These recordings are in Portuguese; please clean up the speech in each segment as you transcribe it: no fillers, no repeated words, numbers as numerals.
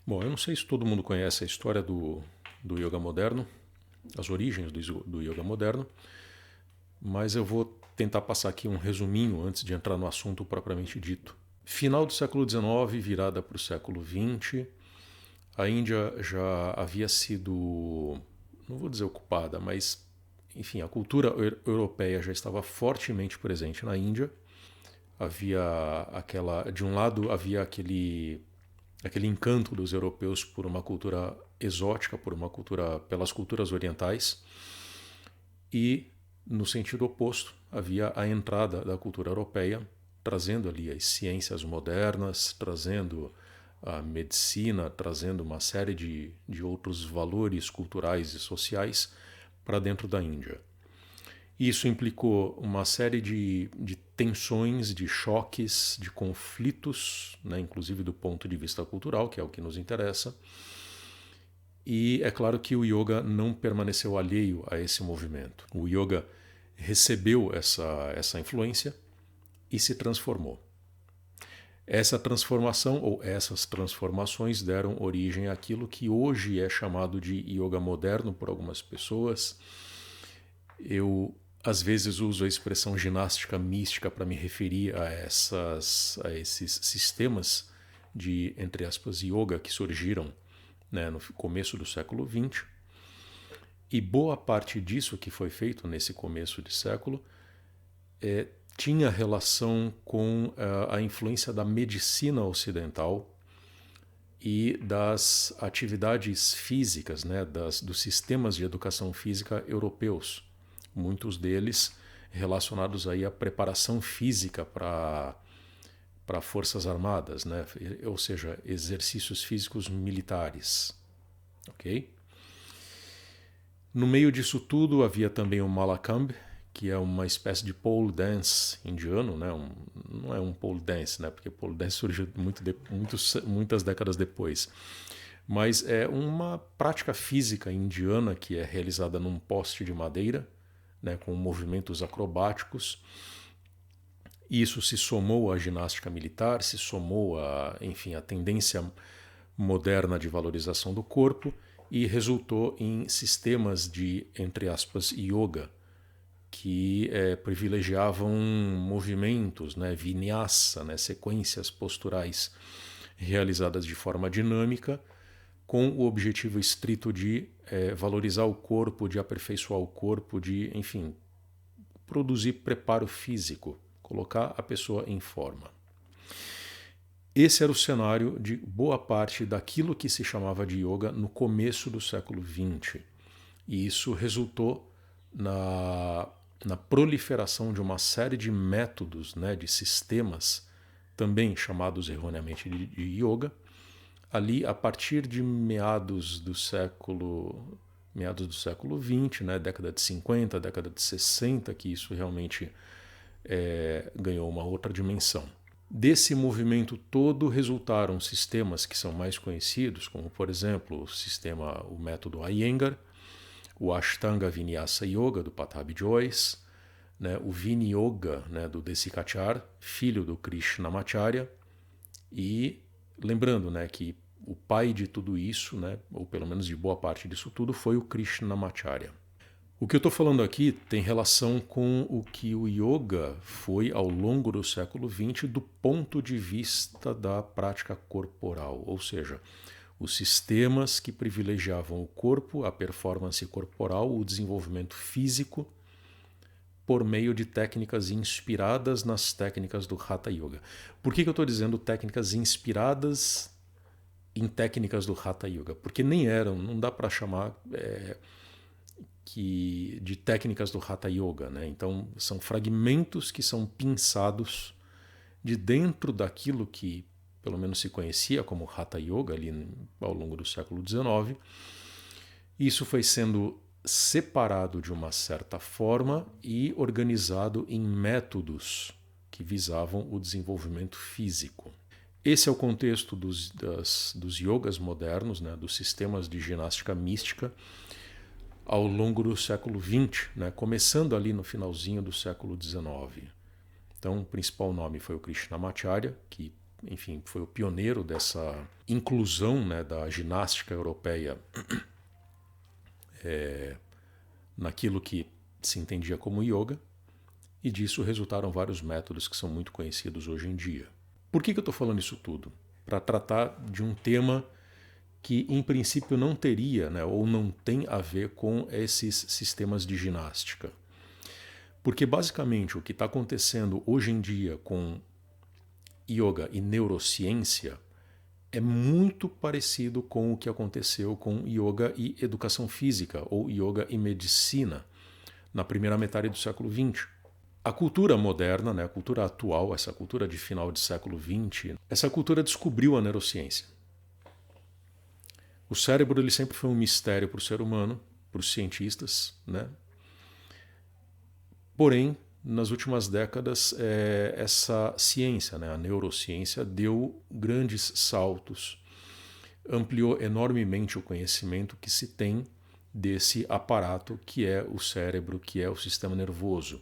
Bom, eu não sei se todo mundo conhece a história do yoga moderno, as origens do yoga moderno, mas eu vou tentar passar aqui um resuminho antes de entrar no assunto propriamente dito. Final do século XIX, virada para o século XX, a Índia já havia sido, não vou dizer ocupada, mas, enfim, a cultura europeia já estava fortemente presente na Índia. Havia de um lado havia aquele encanto dos europeus por uma cultura exótica, pelas culturas orientais, e no sentido oposto havia a entrada da cultura europeia, trazendo ali as ciências modernas, trazendo a medicina, trazendo uma série de outros valores culturais e sociais para dentro da Índia. Isso implicou uma série de tensões, de choques, de conflitos, né, inclusive do ponto de vista cultural, que é o que nos interessa. E é claro que o yoga não permaneceu alheio a esse movimento. O yoga recebeu essa influência e se transformou. Essa transformação, ou essas transformações, deram origem àquilo que hoje é chamado de yoga moderno por algumas pessoas. Eu às vezes uso a expressão ginástica mística para me referir a esses sistemas de, entre aspas, yoga que surgiram, né, no começo do século XX. E boa parte disso que foi feito nesse começo de século tinha relação com a influência da medicina ocidental e das atividades físicas, né, dos sistemas de educação física europeus. Muitos deles relacionados aí à preparação física para forças armadas, né? Ou seja, exercícios físicos militares. Okay? No meio disso tudo havia também o Malakambh, que é uma espécie de pole dance indiano, né? Não é um pole dance, né? Porque pole dance surgiu muitas décadas depois. Mas é uma prática física indiana que é realizada num poste de madeira, né, com movimentos acrobáticos. Isso se somou à ginástica militar, se somou enfim, à tendência moderna de valorização do corpo e resultou em sistemas de, entre aspas, yoga, que privilegiavam movimentos, né, vinyasa, né, sequências posturais realizadas de forma dinâmica, com o objetivo estrito de valorizar o corpo, de aperfeiçoar o corpo, de, enfim, produzir preparo físico, colocar a pessoa em forma. Esse era o cenário de boa parte daquilo que se chamava de yoga no começo do século XX. E isso resultou na proliferação de uma série de métodos, né, de sistemas, também chamados erroneamente de yoga, ali a partir de meados do século XX, né, década de 50, década de 60, que isso realmente ganhou uma outra dimensão. Desse movimento todo resultaram sistemas que são mais conhecidos, como por exemplo o método Iyengar, o Ashtanga Vinyasa Yoga do Pattabhi Jois, né, o Vini Yoga, né, do Desikachar, filho do Krishnamacharya, e lembrando, né, que o pai de tudo isso, né, ou pelo menos de boa parte disso tudo, foi o Krishnamacharya. O que eu estou falando aqui tem relação com o que o yoga foi ao longo do século XX do ponto de vista da prática corporal, ou seja, os sistemas que privilegiavam o corpo, a performance corporal, o desenvolvimento físico, por meio de técnicas inspiradas nas técnicas do Hatha Yoga. Por que eu estou dizendo técnicas inspiradas em técnicas do Hatha Yoga? Porque nem eram, não dá para chamar de técnicas do Hatha Yoga, né? Então são fragmentos que são pinçados de dentro daquilo que pelo menos se conhecia como Hatha Yoga ali ao longo do século XIX. Isso foi sendo separado de uma certa forma e organizado em métodos que visavam o desenvolvimento físico. Esse é o contexto dos yogas modernos, né, dos sistemas de ginástica mística ao longo do século XX, né, começando ali no finalzinho do século XIX. Então, o principal nome foi o Krishnamacharya, que enfim, foi o pioneiro dessa inclusão, né, da ginástica europeia naquilo que se entendia como yoga, e disso resultaram vários métodos que são muito conhecidos hoje em dia. Por que eu estou falando isso tudo? Para tratar de um tema que, em princípio, não teria, né, ou não tem a ver com esses sistemas de ginástica. Porque, basicamente, o que está acontecendo hoje em dia com yoga e neurociência é muito parecido com o que aconteceu com yoga e educação física, ou yoga e medicina, na primeira metade do século XX. A cultura moderna, né, a cultura atual, essa cultura de final de século XX, essa cultura descobriu a neurociência. O cérebro ele sempre foi um mistério para o ser humano, para os cientistas, né? Porém, nas últimas décadas, essa ciência, né, a neurociência, deu grandes saltos, ampliou enormemente o conhecimento que se tem desse aparato que é o cérebro, que é o sistema nervoso,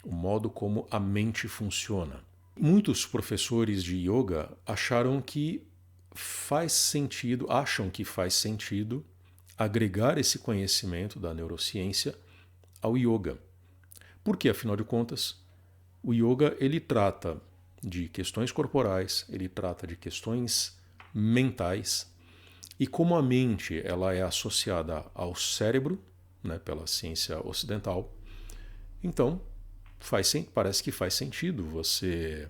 o modo como a mente funciona. Muitos professores de yoga acham que faz sentido agregar esse conhecimento da neurociência ao yoga. Porque, afinal de contas, o yoga ele trata de questões corporais, ele trata de questões mentais, e como a mente ela é associada ao cérebro, né, pela ciência ocidental, então parece que faz sentido você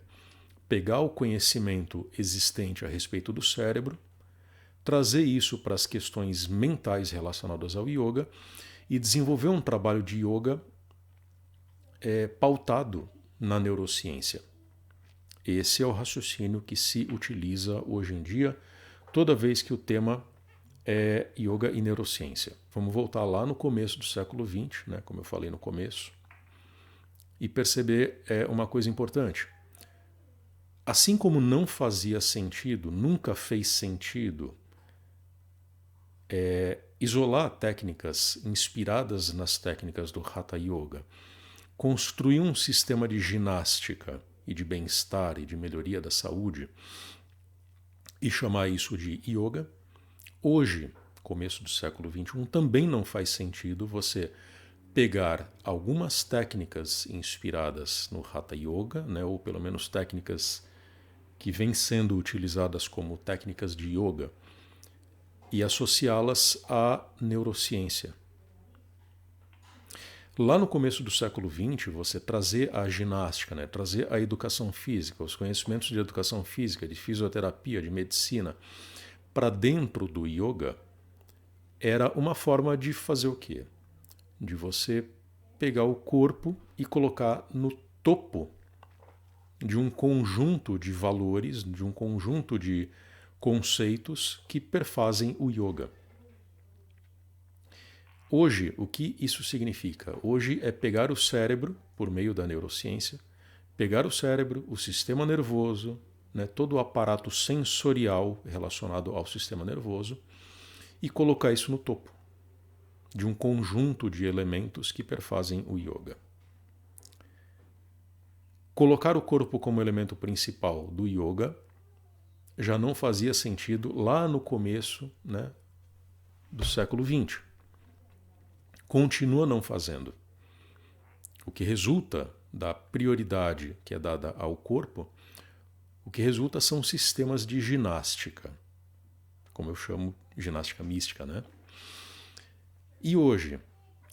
pegar o conhecimento existente a respeito do cérebro, trazer isso para as questões mentais relacionadas ao yoga e desenvolver um trabalho de yoga pautado na neurociência. Esse é o raciocínio que se utiliza hoje em dia, toda vez que o tema é yoga e neurociência. Vamos voltar lá no começo do século XX, né, como eu falei no começo, e perceber uma coisa importante. Assim como não fazia sentido, nunca fez sentido isolar técnicas inspiradas nas técnicas do Hatha Yoga, construir um sistema de ginástica e de bem-estar e de melhoria da saúde e chamar isso de yoga, hoje, começo do século XXI, também não faz sentido você pegar algumas técnicas inspiradas no Hatha Yoga, né, ou pelo menos técnicas que vêm sendo utilizadas como técnicas de yoga, e associá-las à neurociência. Lá no começo do século XX, você trazer a ginástica, né, trazer a educação física, os conhecimentos de educação física, de fisioterapia, de medicina, para dentro do yoga, era uma forma de fazer o quê? De você pegar o corpo e colocar no topo de um conjunto de valores, de um conjunto de conceitos que perfazem o yoga. Hoje, o que isso significa? Hoje é pegar o cérebro, por meio da neurociência, pegar o cérebro, o sistema nervoso, né, todo o aparato sensorial relacionado ao sistema nervoso e colocar isso no topo de um conjunto de elementos que perfazem o yoga. Colocar o corpo como elemento principal do yoga já não fazia sentido lá no começo, né, do século XX. Continua não fazendo. O que resulta da prioridade que é dada ao corpo, o que resulta são sistemas de ginástica, como eu chamo ginástica mística, né? E hoje,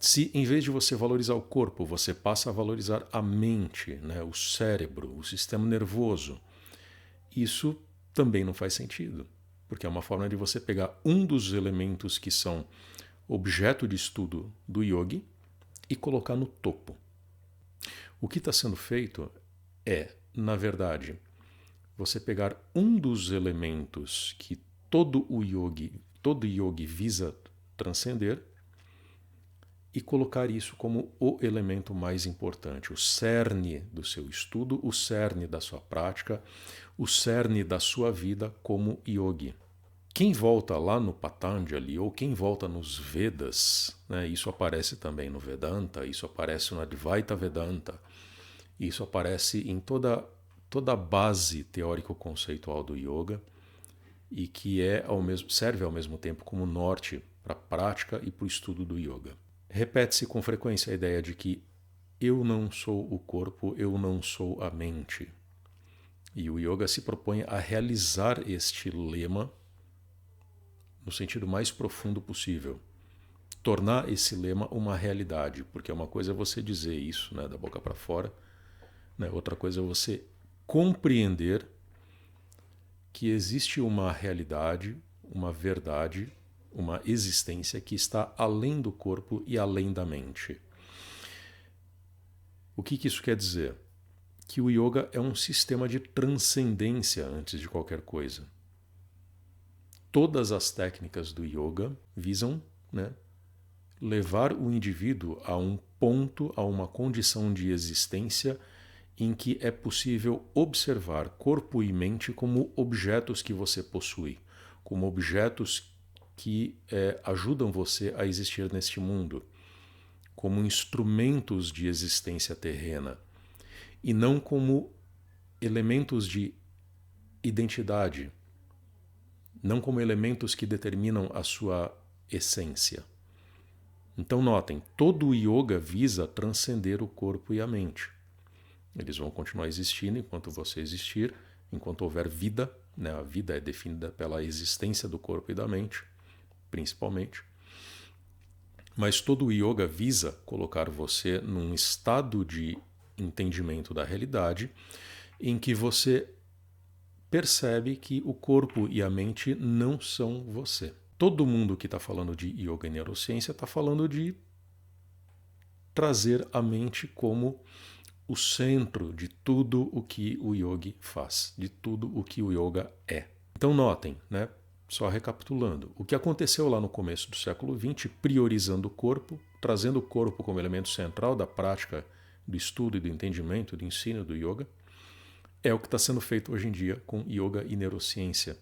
se em vez de você valorizar o corpo, você passa a valorizar a mente, né, o cérebro, o sistema nervoso, isso também não faz sentido, porque é uma forma de você pegar um dos elementos que são objeto de estudo do yogi e colocar no topo. O que está sendo feito é, na verdade, você pegar um dos elementos que todo yogi visa transcender e colocar isso como o elemento mais importante, o cerne do seu estudo, o cerne da sua prática, o cerne da sua vida como yogi. Quem volta lá no Patanjali ou quem volta nos Vedas, né, isso aparece também no Vedanta, isso aparece no Advaita Vedanta, isso aparece em toda toda a base teórico-conceitual do yoga e que serve ao mesmo tempo como norte para a prática e para o estudo do yoga. Repete-se com frequência a ideia de que eu não sou o corpo, eu não sou a mente. E o yoga se propõe a realizar este lema no sentido mais profundo possível. Tornar esse lema uma realidade, porque uma coisa é você dizer isso, né, da boca para fora, né, outra coisa é você compreender que existe uma realidade, uma verdade, uma existência que está além do corpo e além da mente. O que isso quer dizer? Que o yoga é um sistema de transcendência antes de qualquer coisa. Todas as técnicas do yoga visam, né, levar o indivíduo a um ponto, a uma condição de existência em que é possível observar corpo e mente como objetos que você possui, como objetos que ajudam você a existir neste mundo, como instrumentos de existência terrena, e não como elementos de identidade, não como elementos que determinam a sua essência. Então notem, todo o yoga visa transcender o corpo e a mente. Eles vão continuar existindo enquanto você existir, enquanto houver vida, né? A vida é definida pela existência do corpo e da mente, principalmente. Mas todo o yoga visa colocar você num estado de entendimento da realidade em que você percebe que o corpo e a mente não são você. Todo mundo que está falando de yoga e neurociência está falando de trazer a mente como o centro de tudo o que o yogi faz, de tudo o que o yoga é. Então notem, né? Só recapitulando, o que aconteceu lá no começo do século XX, priorizando o corpo, trazendo o corpo como elemento central da prática do estudo e do entendimento, do ensino do yoga, é o que está sendo feito hoje em dia com yoga e neurociência,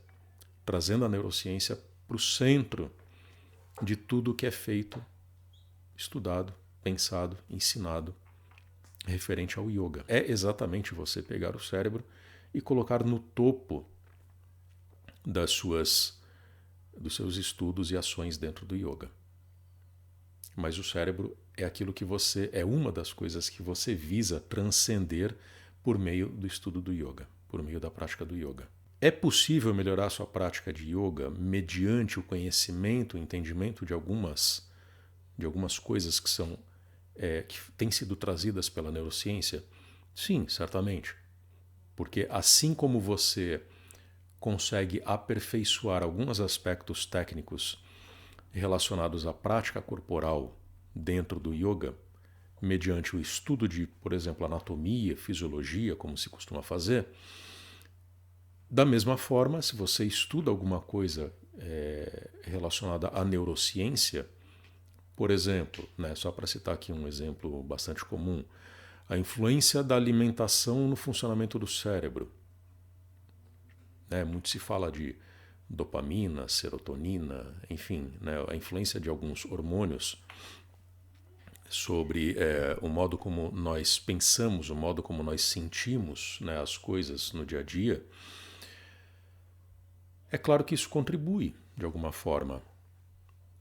trazendo a neurociência para o centro de tudo o que é feito, estudado, pensado, ensinado, referente ao yoga. É exatamente você pegar o cérebro e colocar no topo dos seus estudos e ações dentro do yoga. Mas o cérebro é aquilo que é uma das coisas que você visa transcender por meio do estudo do yoga, por meio da prática do yoga. É possível melhorar sua prática de yoga mediante o conhecimento, o entendimento de algumas coisas que têm sido trazidas pela neurociência? Sim, certamente. Porque assim como você consegue aperfeiçoar alguns aspectos técnicos relacionados à prática corporal dentro do yoga, mediante o estudo de, por exemplo, anatomia, fisiologia, como se costuma fazer, da mesma forma, se você estuda alguma coisa relacionada à neurociência, por exemplo, né, só para citar aqui um exemplo bastante comum, a influência da alimentação no funcionamento do cérebro. Muito se fala de dopamina, serotonina, enfim, né, a influência de alguns hormônios sobre o modo como nós pensamos, o modo como nós sentimos, né, as coisas no dia a dia. É claro que isso contribui, de alguma forma,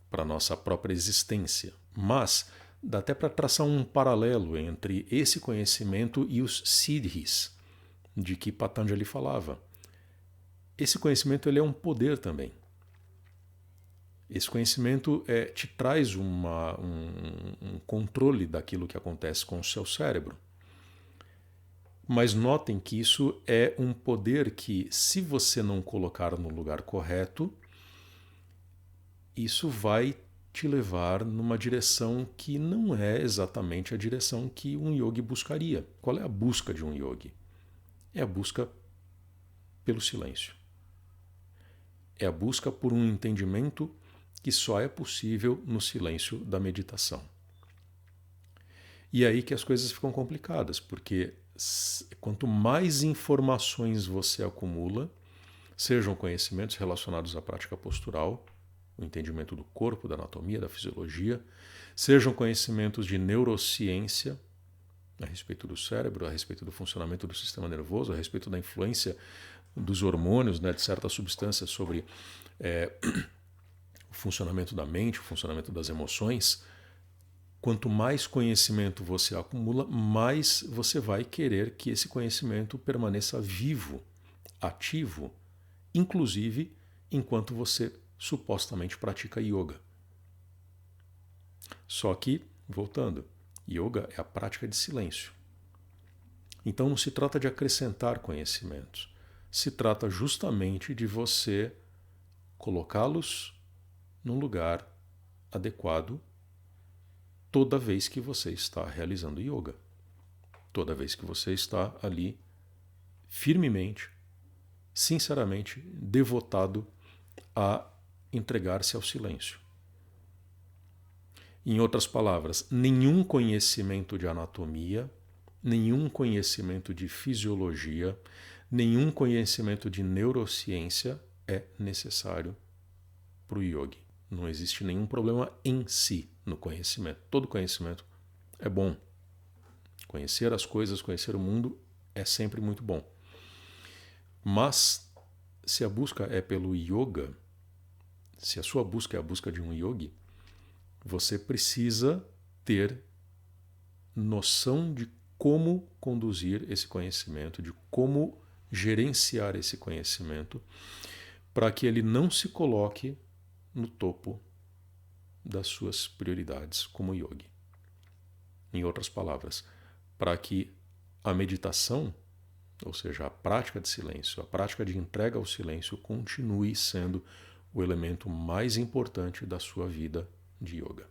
para a nossa própria existência, mas dá até para traçar um paralelo entre esse conhecimento e os siddhis, de que Patanjali falava. Esse conhecimento ele é um poder também. Esse conhecimento te traz um controle daquilo que acontece com o seu cérebro. Mas notem que isso é um poder que, se você não colocar no lugar correto, isso vai te levar numa direção que não é exatamente a direção que um yogi buscaria. Qual é a busca de um yogi? É a busca pelo silêncio. É a busca por um entendimento que só é possível no silêncio da meditação. E é aí que as coisas ficam complicadas, porque quanto mais informações você acumula, sejam conhecimentos relacionados à prática postural, o entendimento do corpo, da anatomia, da fisiologia, sejam conhecimentos de neurociência, a respeito do cérebro, a respeito do funcionamento do sistema nervoso, a respeito da influência dos hormônios, né, de certas substâncias sobre o funcionamento da mente, o funcionamento das emoções. Quanto mais conhecimento você acumula, mais você vai querer que esse conhecimento permaneça vivo, ativo, inclusive enquanto você supostamente pratica yoga. Só que, voltando, yoga é a prática de silêncio. Então não se trata de acrescentar conhecimentos, se trata justamente de você colocá-los num lugar adequado toda vez que você está realizando yoga. Toda vez que você está ali firmemente, sinceramente, devotado a entregar-se ao silêncio. Em outras palavras, nenhum conhecimento de anatomia, nenhum conhecimento de fisiologia, nenhum conhecimento de neurociência é necessário para o yogi. Não existe nenhum problema em si no conhecimento. Todo conhecimento é bom. Conhecer as coisas, conhecer o mundo é sempre muito bom. Mas se a busca é pelo yoga, se a sua busca é a busca de um yogi, você precisa ter noção de como conduzir esse conhecimento, de como gerenciar esse conhecimento, para que ele não se coloque no topo das suas prioridades como yogi. Em outras palavras, para que a meditação, ou seja, a prática de silêncio, a prática de entrega ao silêncio, continue sendo o elemento mais importante da sua vida de yoga.